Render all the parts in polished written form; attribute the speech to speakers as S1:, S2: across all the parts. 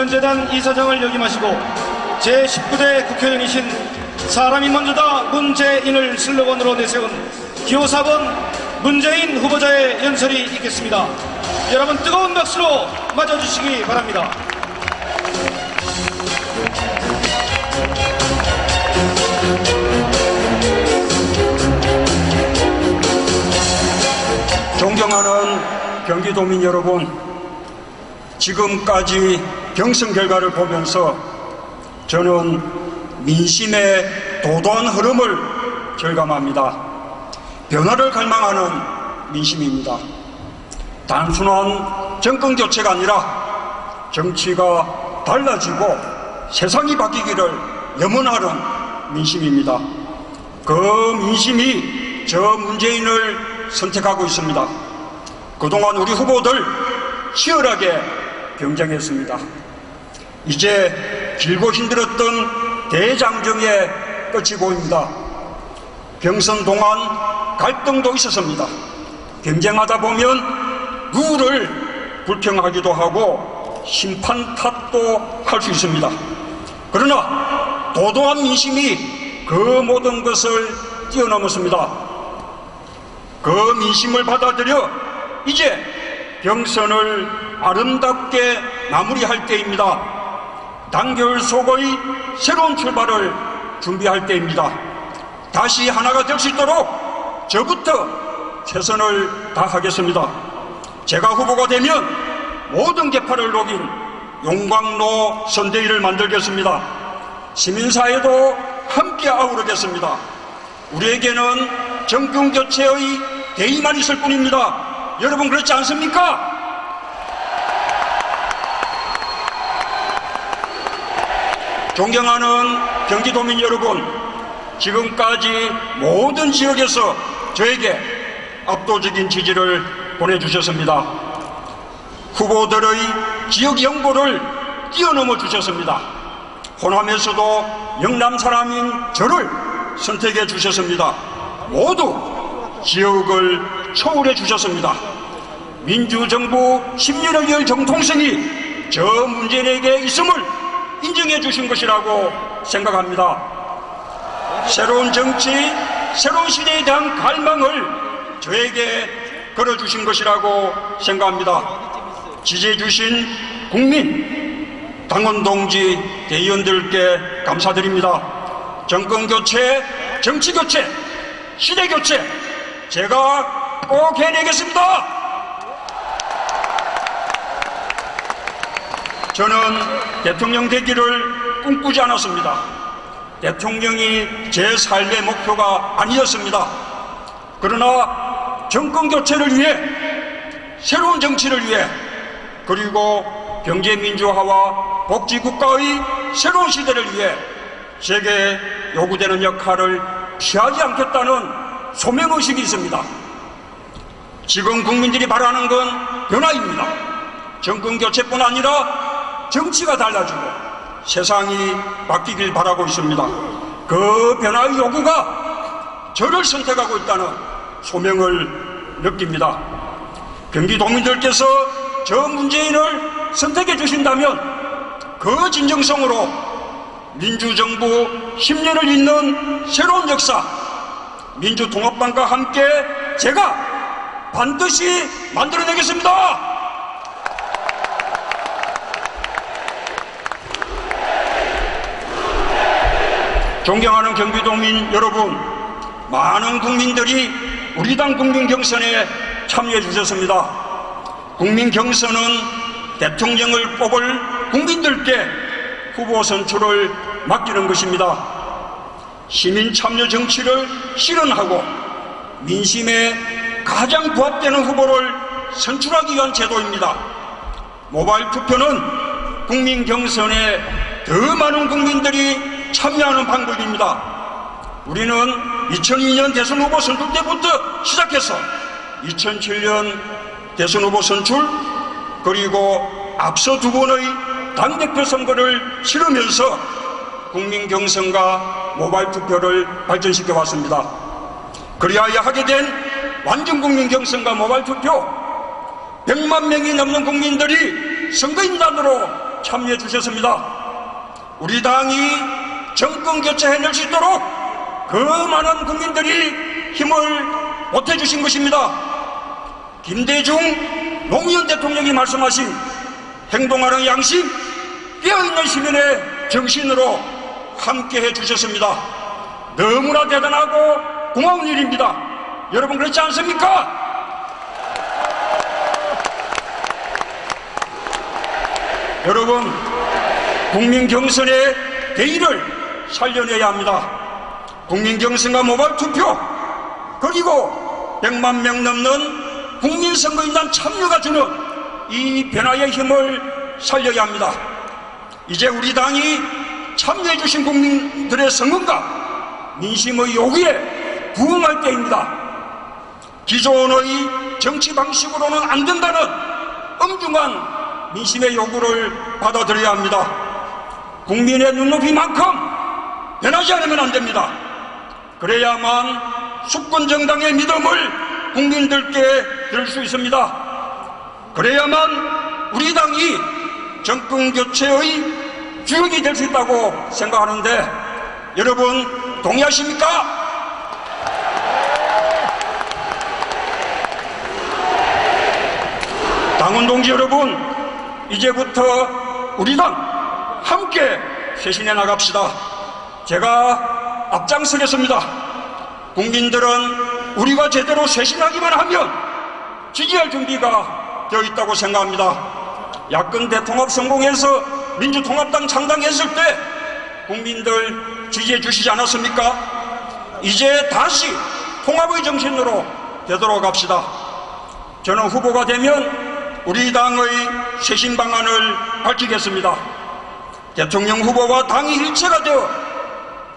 S1: 재단 이사장을 역임하시고 제19대 국회의원이신 사람이 먼저다 문재인을 슬로건으로 내세운 기호 4번 문재인 후보자의 연설이 있겠습니다. 여러분 뜨거운 박수로 맞아주시기 바랍니다.
S2: 존경하는 경기도민 여러분, 지금까지 경선 결과를 보면서 저는 민심의 도도한 흐름을 절감합니다. 변화를 갈망하는 민심입니다. 단순한 정권교체가 아니라 정치가 달라지고 세상이 바뀌기를 염원하는 민심입니다. 그 민심이 저 문재인을 선택하고 있습니다. 그동안 우리 후보들 치열하게 경쟁했습니다. 이제 길고 힘들었던 대장정의 끝이 보입니다. 경선 동안 갈등도 있었습니다. 경쟁하다 보면 룰을 불평하기도 하고 심판 탓도 할 수 있습니다. 그러나 도도한 민심이 그 모든 것을 뛰어넘었습니다. 그 민심을 받아들여 이제 경선을 아름답게 마무리할 때입니다. 단결 속의 새로운 출발을 준비할 때입니다. 다시 하나가 될 수 있도록 저부터 최선을 다하겠습니다. 제가 후보가 되면 모든 계파를 녹인 용광로 선대위를 만들겠습니다. 시민사회도 함께 아우르겠습니다. 우리에게는 정권교체의 대의만 있을 뿐입니다. 여러분 그렇지 않습니까? 존경하는 경기도민 여러분, 지금까지 모든 지역에서 저에게 압도적인 지지를 보내주셨습니다. 후보들의 지역 연고를 뛰어넘어 주셨습니다. 호남에서도 영남 사람인 저를 선택해 주셨습니다. 모두 지역을 초월해 주셨습니다. 민주정부 10년을 열 정통성이 저 문재인에게 있음을 인정해 주신 것이라고 생각합니다. 새로운 정치, 새로운 시대에 대한 갈망을 저에게 걸어주신 것이라고 생각합니다. 지지해 주신 국민, 당원 동지, 대의원들께 감사드립니다. 정권교체, 정치교체, 시대교체 제가 꼭 해내겠습니다. 저는 대통령 되기를 꿈꾸지 않았습니다. 대통령이 제 삶의 목표가 아니었습니다. 그러나 정권교체를 위해, 새로운 정치를 위해, 그리고 경제민주화와 복지국가의 새로운 시대를 위해 제게 요구되는 역할을 피하지 않겠다는 소명의식이 있습니다. 지금 국민들이 바라는 건 변화입니다. 정권교체뿐 아니라 정치가 달라지고 세상이 바뀌길 바라고 있습니다. 그 변화의 요구가 저를 선택하고 있다는 소명을 느낍니다. 경기도민들께서 저 문재인을 선택해 주신다면 그 진정성으로 민주정부 10년을 잇는 새로운 역사, 민주통합당과 함께 제가 반드시 만들어내겠습니다. 존경하는 경기도민 여러분, 많은 국민들이 우리 당 국민 경선에 참여해 주셨습니다. 국민 경선은 대통령을 뽑을 국민들께 후보 선출을 맡기는 것입니다. 시민 참여 정치를 실현하고 민심에 가장 부합되는 후보를 선출하기 위한 제도입니다. 모바일 투표는 국민 경선에 더 많은 국민들이 참여하는 방법입니다. 우리는 2002년 대선 후보 선출 때부터 시작해서 2007년 대선 후보 선출, 그리고 앞서 두 번의 당대표 선거를 치르면서 국민 경선과 모바일 투표를 발전시켜 왔습니다. 그리하여 하게 된 완전 국민 경선과 모바일 투표, 100만 명이 넘는 국민들이 선거인단으로 참여해 주셨습니다. 우리 당이 정권 교체해낼 수 있도록 그 많은 국민들이 힘을 보태주신 것입니다. 김대중 노무현 대통령이 말씀하신 행동하는 양심, 깨어있는 시민의 정신으로 함께해 주셨습니다. 너무나 대단하고 고마운 일입니다. 여러분 그렇지 않습니까? 여러분, 국민 경선의 대의를 살려내야 합니다. 국민 경선과 모바일 투표, 그리고 100만 명 넘는 국민선거인단 참여가 주는 이 변화의 힘을 살려야 합니다. 이제 우리 당이 참여해 주신 국민들의 성원과 민심의 요구에 부응할 때입니다. 기존의 정치 방식으로는 안 된다는 엄중한 민심의 요구를 받아들여야 합니다. 국민의 눈높이만큼 변하지 않으면 안 됩니다. 그래야만 수권정당의 믿음을 국민들께 들 수 있습니다. 그래야만 우리 당이 정권교체의 주역이 될 수 있다고 생각하는데 여러분 동의하십니까? 당원 동지 여러분, 이제부터 우리 당 함께 쇄신해 나갑시다. 제가 앞장서겠습니다. 국민들은 우리가 제대로 쇄신하기만 하면 지지할 준비가 되어 있다고 생각합니다. 야권 대통합 성공해서 민주통합당 창당했을 때 국민들 지지해 주시지 않았습니까? 이제 다시 통합의 정신으로 되돌아갑시다. 저는 후보가 되면 우리 당의 쇄신 방안을 밝히겠습니다. 대통령 후보와 당이 일체가 되어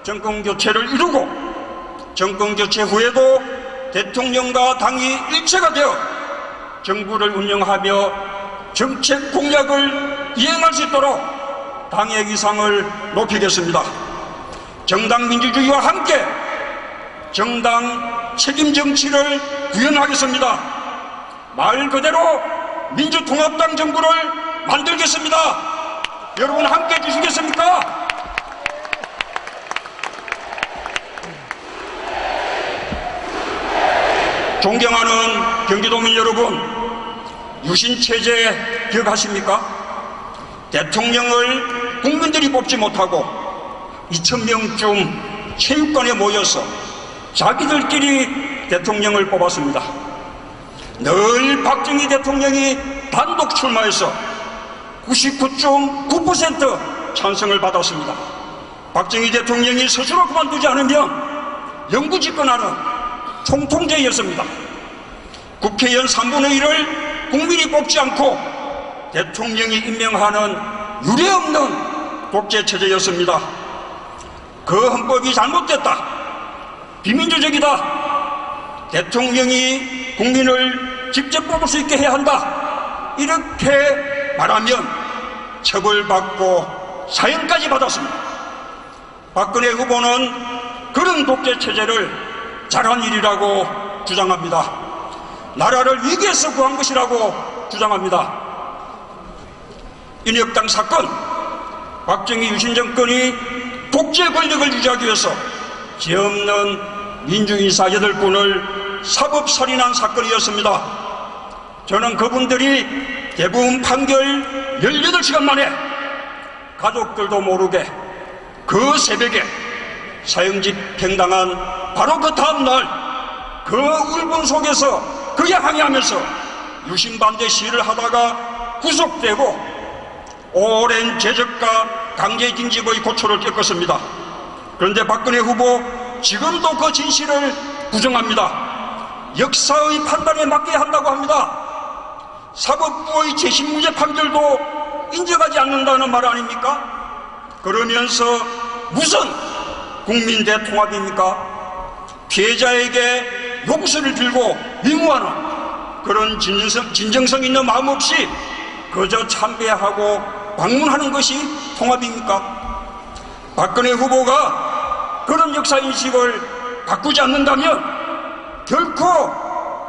S2: 정권교체를 이루고 정권교체 후에도 대통령과 당이 일체가 되어 정부를 운영하며 정책 공약을 이행할 수 있도록 당의 위상을 높이겠습니다. 정당 민주주의와 함께 정당 책임 정치를 구현하겠습니다. 말 그대로 민주통합당 정부를 만들겠습니다. 여러분 함께 해주시겠습니까? 존경하는 경기도민 여러분, 유신체제 기억하십니까? 대통령을 국민들이 뽑지 못하고 2000명쯤 체육관에 모여서 자기들끼리 대통령을 뽑았습니다. 늘 박정희 대통령이 단독 출마해서 99.9% 찬성을 받았습니다. 박정희 대통령이 스스로 그만두지 않으면 영구 집권하는 총통제였습니다. 국회의원 3분의 1을 국민이 뽑지 않고 대통령이 임명하는 유례없는 독재체제였습니다. 그 헌법이 잘못됐다, 비민주적이다, 대통령이 국민을 직접 뽑을 수 있게 해야 한다, 이렇게 말하면 처벌받고 사형까지 받았습니다. 박근혜 후보는 그런 독재체제를 잘한 일이라고 주장합니다. 나라를 위기에서 구한 것이라고 주장합니다. 인혁당 사건, 박정희 유신 정권이 독재 권력을 유지하기 위해서 죄 없는 민주인사 8분을 사법살인한 사건이었습니다. 저는 그분들이 대부분 판결 18시간 만에 가족들도 모르게 그 새벽에 사형 집행당한 바로 그 다음날 그 울분 속에서 그에 항의하면서 유신반대 시위를 하다가 구속되고 오랜 제적과 강제징집의 고초를 겪었습니다. 그런데 박근혜 후보 지금도 그 진실을 부정합니다. 역사의 판단에 맡겨야 한다고 합니다. 사법부의 재심무죄 판결도 인정하지 않는다는 말 아닙니까? 그러면서 무슨 국민 대통합입니까? 피해자에게 용서를 들고 위무하는 그런 진정성 있는 마음 없이 그저 참배하고 방문하는 것이 통합입니까? 박근혜 후보가 그런 역사인식을 바꾸지 않는다면 결코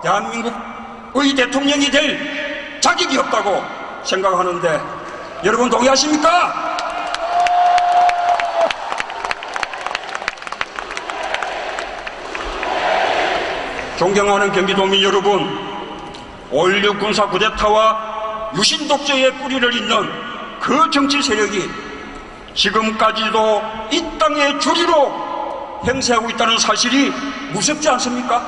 S2: 대한민국의 대통령이 될 자격이 없다고 생각하는데 여러분 동의하십니까? 존경하는 경기도민 여러분, 5.16 군사 쿠데타와 유신 독재의 뿌리를 잇는 그 정치 세력이 지금까지도 이 땅의 주류로 행세하고 있다는 사실이 무섭지 않습니까?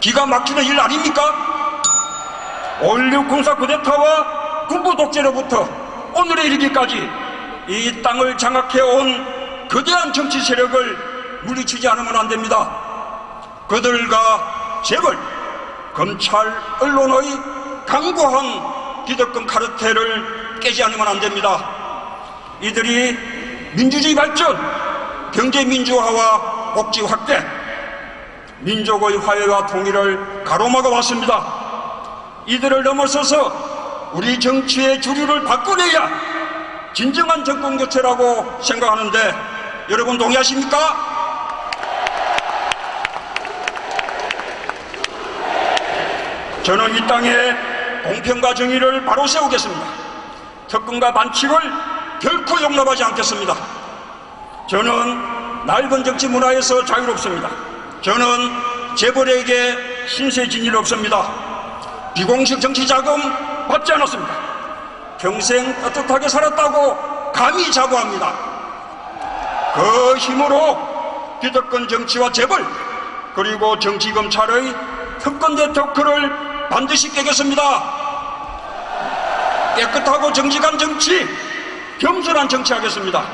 S2: 기가 막히는 일 아닙니까? 5.16 군사 쿠데타와 군부 독재로부터 오늘에 이르기까지 이 땅을 장악해온 거대한 정치 세력을 물리치지 않으면 안 됩니다. 그들과 재벌, 검찰, 언론의 강고한 기득권 카르텔을 깨지 않으면 안 됩니다. 이들이 민주주의 발전, 경제 민주화와 복지 확대, 민족의 화해와 통일을 가로막아 왔습니다. 이들을 넘어서서 우리 정치의 주류를 바꿔내야 진정한 정권 교체라고 생각하는데 여러분 동의하십니까? 저는 이 땅에 공평과 정의를 바로 세우겠습니다. 특권과 반칙을 결코 용납하지 않겠습니다. 저는 낡은 정치 문화에서 자유롭습니다. 저는 재벌에게 신세 진일 없습니다. 비공식 정치 자금 받지 않았습니다. 평생 떳떳하게 살았다고 감히 자부합니다. 그 힘으로 기득권 정치와 재벌 그리고 정치검찰의 특권 네트워크를 반드시 깨겠습니다. 깨끗하고 정직한 정치, 겸손한 정치하겠습니다.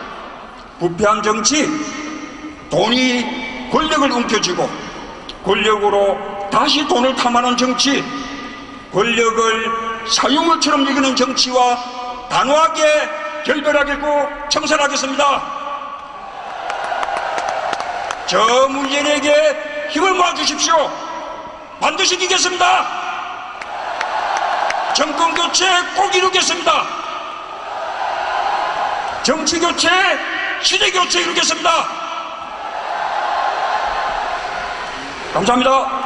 S2: 부패한 정치, 돈이 권력을 움켜쥐고 권력으로 다시 돈을 탐하는 정치, 권력을 사유물처럼 여기는 정치와 단호하게 결별하겠고 청산하겠습니다. 저 문재인에게 힘을 모아주십시오. 반드시 이기겠습니다. 정권교체 꼭 이루겠습니다. 정치교체, 시대교체 이루겠습니다. 감사합니다.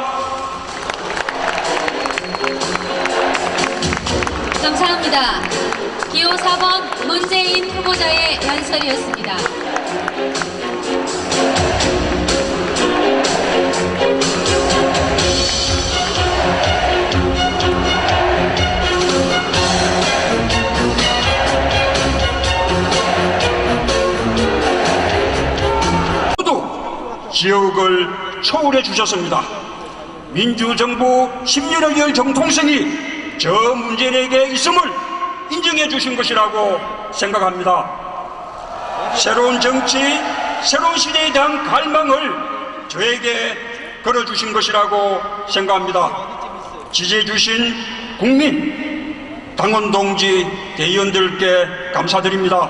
S3: 감사합니다. 기호 4번 문재인 후보자의 연설이었습니다.
S2: 지역을 초월해 주셨습니다. 민주정부 10년을 이을 정통성이 저 문재인에게 있음을 인정해 주신 것이라고 생각합니다. 새로운 정치, 새로운 시대에 대한 갈망을 저에게 걸어주신 것이라고 생각합니다. 지지해 주신 국민, 당원 동지, 대의원들께 감사드립니다.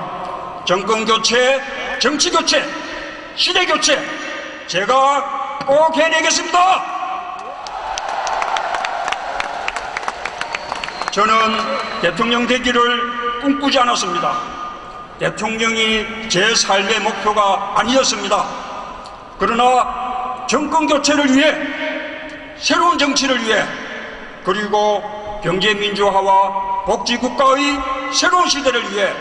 S2: 정권교체, 정치교체, 시대교체 제가 꼭 해내겠습니다. 저는 대통령 되기를 꿈꾸지 않았습니다. 대통령이 제 삶의 목표가 아니었습니다. 그러나 정권 교체를 위해, 새로운 정치를 위해, 그리고 경제 민주화와 복지 국가의 새로운 시대를 위해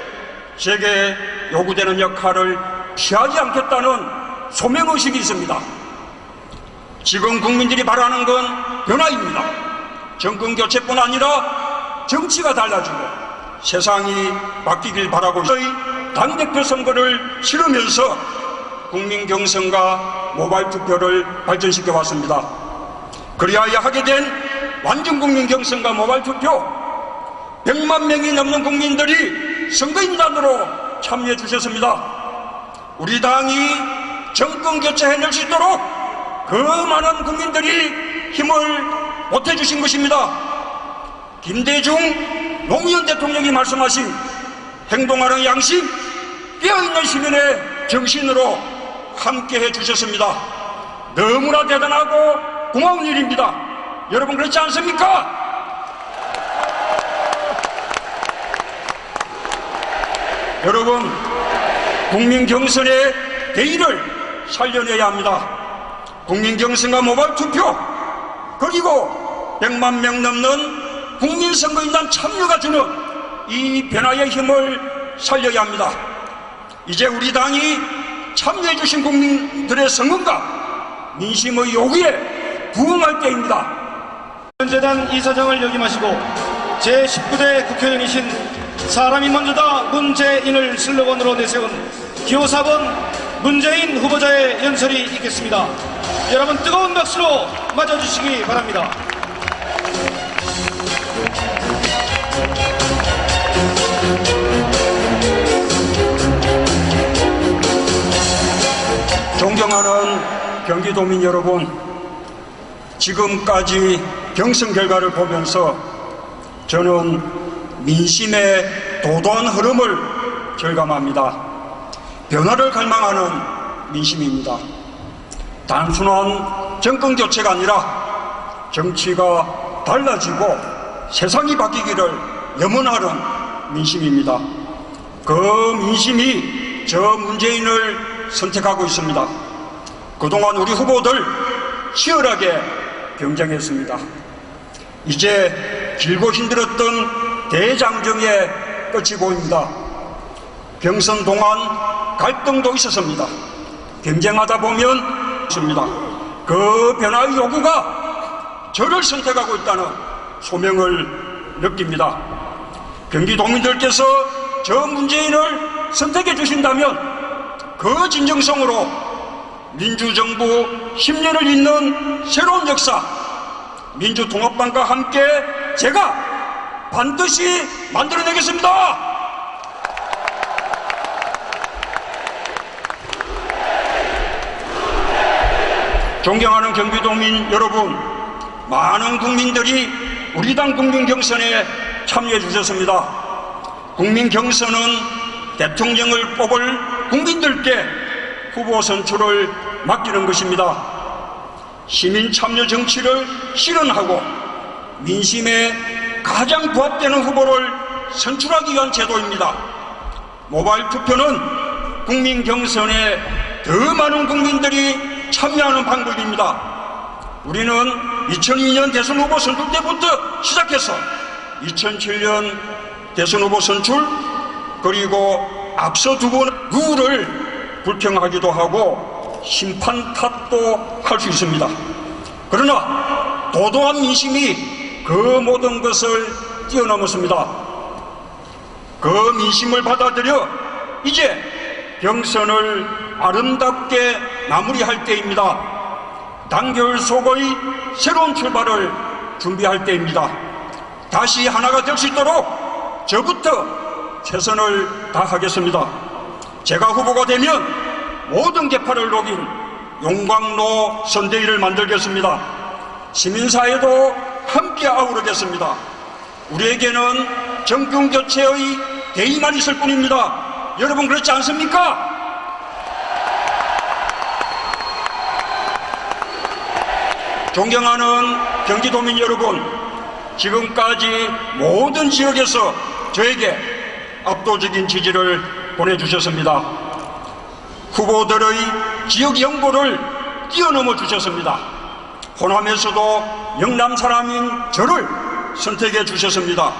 S2: 제게 요구되는 역할을 피하지 않겠다는 소명의식이 있습니다. 지금 국민들이 바라는 건 변화입니다. 정권 교체뿐 아니라 정치가 달라지고 세상이 바뀌길 바라고 당대표 선거를 치르면서 국민 경선과 모바일 투표를 발전시켜 왔습니다. 그리하여 하게 된 완전 국민 경선과 모바일 투표, 100만 명이 넘는 국민들이 선거인단으로 참여해 주셨습니다. 우리 당이 정권 교체해낼 수 있도록 그 많은 국민들이 힘을 보태주신 것입니다. 김대중 노무현 대통령이 말씀하신 행동하는 양심, 깨어있는 시민의 정신으로 함께해 주셨습니다. 너무나 대단하고 고마운 일입니다. 여러분 그렇지 않습니까? 여러분, 국민 경선의 대의를 살려내야 합니다. 국민 경선과 모바일 투표, 그리고 100만 명 넘는 국민선거인단 참여가 주는 이 변화의 힘을 살려야 합니다. 이제 우리 당이 참여해 주신 국민들의 성원과 민심의 요구에 부응할 때입니다.
S1: 현재단 이사장을 역임하시고 제19대 국회의원이신 사람이 먼저다 문재인을 슬로건으로 내세운 기호 4번 문재인 후보자의 연설이 있겠습니다. 여러분 뜨거운 박수로 맞아주시기 바랍니다.
S2: 존경하는 경기도민 여러분, 지금까지 경선 결과를 보면서 저는 민심의 도도한 흐름을 절감합니다. 변화를 갈망하는 민심입니다. 단순한 정권 교체가 아니라 정치가 달라지고 세상이 바뀌기를 염원하는 민심입니다. 그 민심이 저 문재인을 선택하고 있습니다. 그동안 우리 후보들 치열하게 경쟁했습니다. 이제 길고 힘들었던 대장정의 끝이 보입니다. 경선 동안 갈등도 있었습니다. 경쟁하다 보면 있습니다. 그 변화의 요구가 저를 선택하고 있다는 소명을 느낍니다. 경기도민들께서 저 문재인을 선택해 주신다면 그 진정성으로 민주정부 10년을 잇는 새로운 역사, 민주통합당과 함께 제가 반드시 만들어내겠습니다. 존경하는 경기도민 여러분, 많은 국민들이 우리 당 국민경선에 참여해 주셨습니다. 국민경선은 대통령을 뽑을 국민들께 후보 선출을 맡기는 것입니다. 시민 참여 정치를 실현하고 민심에 가장 부합되는 후보를 선출하기 위한 제도입니다. 모바일 투표는 국민 경선에 더 많은 국민들이 참여하는 방법입니다. 우리는 2002년 대선 후보 선출 때부터 시작해서 2007년 대선 후보 선출, 그리고 앞서 두 번 룰을 불평하기도 하고 심판 탓도 할 수 있습니다. 그러나 도도한 민심이 그 모든 것을 뛰어넘었습니다. 그 민심을 받아들여 이제 경선을 아름답게 마무리할 때입니다. 단결 속의 새로운 출발을 준비할 때입니다. 다시 하나가 될 수 있도록 저부터 최선을 다하겠습니다. 제가 후보가 되면 모든 계파를 녹인 용광로 선대위를 만들겠습니다. 시민사회도 함께 아우르겠습니다. 우리에게는 정권 교체의 대의만 있을 뿐입니다. 여러분 그렇지 않습니까? 존경하는 경기도민 여러분, 지금까지 모든 지역에서 저에게 압도적인 지지를 보내주셨습니다. 후보들의 지역 연고를 뛰어넘어 주셨습니다. 호남에서도 영남 사람인 저를 선택해 주셨습니다.